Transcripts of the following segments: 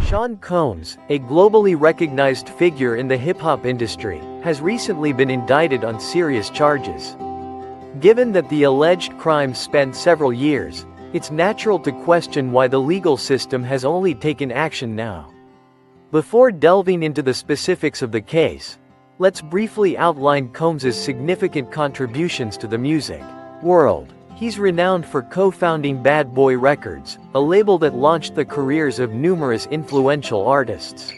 Sean Combs, a globally recognized figure in the hip-hop industry, has recently been indicted on serious charges. Given that the alleged crimes spanned several years, it's natural to question why the legal system has only taken action now. Before delving into the specifics of the case, let's briefly outline Combs' significant contributions to the music world. He's renowned for co-founding Bad Boy Records, a label that launched the careers of numerous influential artists.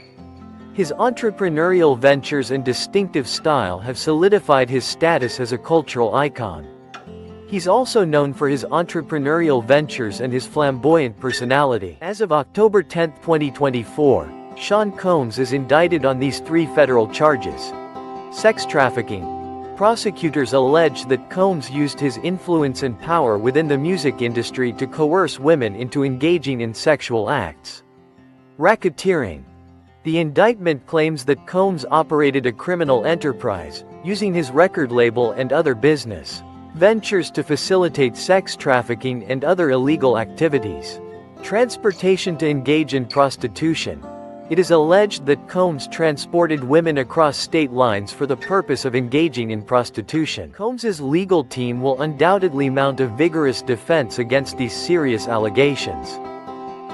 His entrepreneurial ventures and distinctive style have solidified his status as a cultural icon. He's also known for his entrepreneurial ventures and his flamboyant personality. As of October 10, 2024, Sean Combs is indicted on these three federal charges. Sex trafficking. Prosecutors allege that Combs used his influence and power within the music industry to coerce women into engaging in sexual acts. Racketeering. The indictment claims that Combs operated a criminal enterprise, using his record label and other business ventures to facilitate sex trafficking and other illegal activities. Transportation to engage in prostitution. It is alleged that Combs transported women across state lines for the purpose of engaging in prostitution. Combs' legal team will undoubtedly mount a vigorous defense against these serious allegations.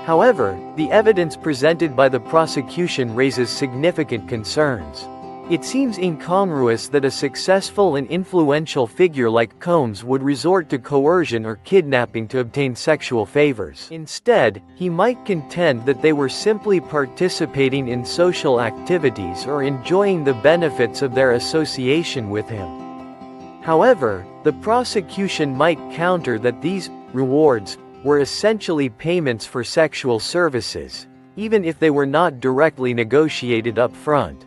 However, the evidence presented by the prosecution raises significant concerns. It seems incongruous that a successful and influential figure like Combs would resort to coercion or kidnapping to obtain sexual favors. Instead, he might contend that they were simply participating in social activities or enjoying the benefits of their association with him. However, the prosecution might counter that these rewards were essentially payments for sexual services, even if they were not directly negotiated up front.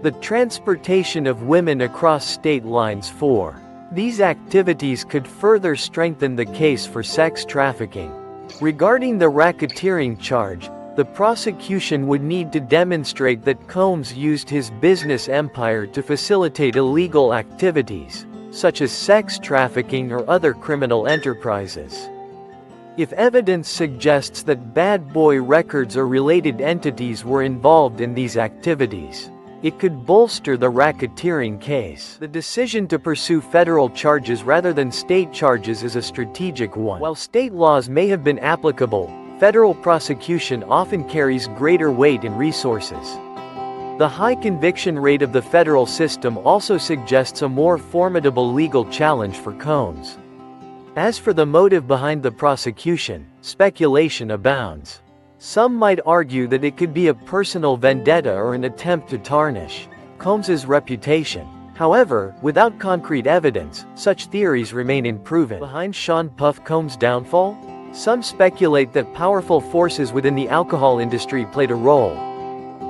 The transportation of women across state lines for these activities could further strengthen the case for sex trafficking. Regarding the racketeering charge, the prosecution would need to demonstrate that Combs used his business empire to facilitate illegal activities, such as sex trafficking or other criminal enterprises. If evidence suggests that Bad Boy Records or related entities were involved in these activities, it could bolster the racketeering case. The decision to pursue federal charges rather than state charges is a strategic one. While state laws may have been applicable, federal prosecution often carries greater weight and resources. The high conviction rate of the federal system also suggests a more formidable legal challenge for Combs. As for the motive behind the prosecution, speculation abounds. Some might argue that it could be a personal vendetta or an attempt to tarnish Combs' reputation. However, without concrete evidence, such theories remain unproven. Behind Sean Puff Combs' downfall? Some speculate that powerful forces within the alcohol industry played a role.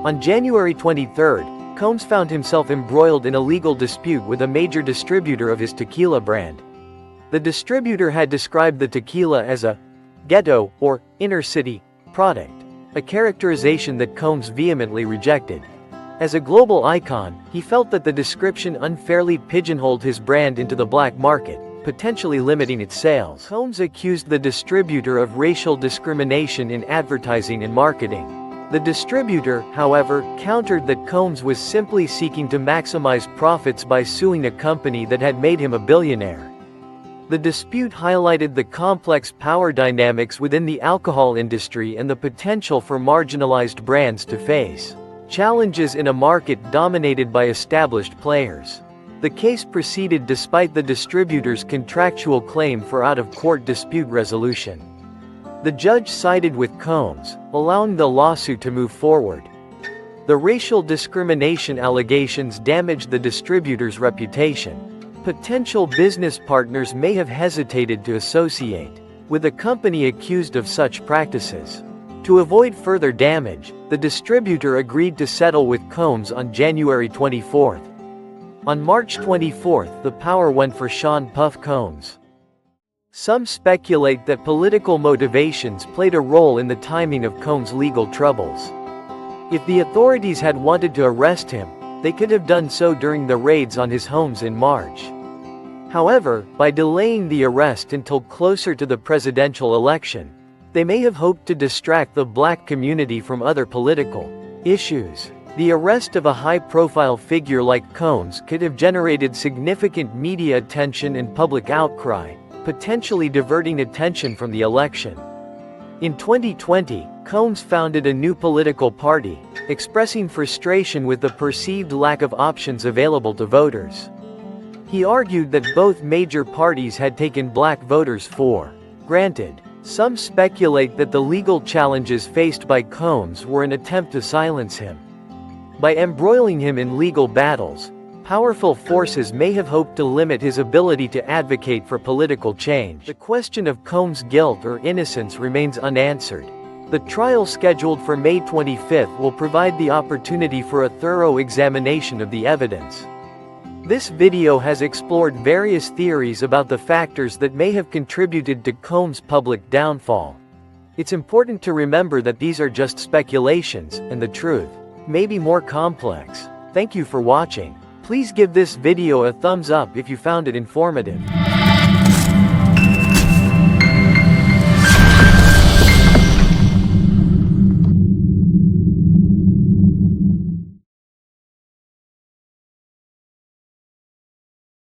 On January 23, Combs found himself embroiled in a legal dispute with a major distributor of his tequila brand. The distributor had described the tequila as a ghetto or inner city product, a characterization that Combs vehemently rejected. As a global icon, he felt that the description unfairly pigeonholed his brand into the black market, potentially limiting its sales. Combs accused the distributor of racial discrimination in advertising and marketing. The distributor, however, countered that Combs was simply seeking to maximize profits by suing a company that had made him a billionaire. The dispute highlighted the complex power dynamics within the alcohol industry and the potential for marginalized brands to face challenges in a market dominated by established players. The case proceeded despite the distributor's contractual claim for out-of-court dispute resolution. The judge sided with Combs, allowing the lawsuit to move forward. The racial discrimination allegations damaged the distributor's reputation. Potential business partners may have hesitated to associate with a company accused of such practices. To avoid further damage, the distributor agreed to settle with Combs on January 24. On March 24, the power went for Sean Puff Combs. Some speculate that political motivations played a role in the timing of Combs' legal troubles. If the authorities had wanted to arrest him, they could have done so during the raids on his homes in March. However, by delaying the arrest until closer to the presidential election, They may have hoped to distract the black community from other political issues. The arrest of a high-profile figure like Combs could have generated significant media attention and public outcry, potentially diverting attention from the election. In 2020, Combs founded a new political party, expressing frustration with the perceived lack of options available to voters. He argued that both major parties had taken black voters for granted. Some speculate that the legal challenges faced by Combs were an attempt to silence him. By embroiling him in legal battles, powerful forces may have hoped to limit his ability to advocate for political change. The question of Combs' guilt or innocence remains unanswered. The trial scheduled for May 25 will provide the opportunity for a thorough examination of the evidence. This video has explored various theories about the factors that may have contributed to Combs' public downfall. It's important to remember that these are just speculations, and the truth may be more complex. Thank you for watching. Please give this video a thumbs up if you found it informative.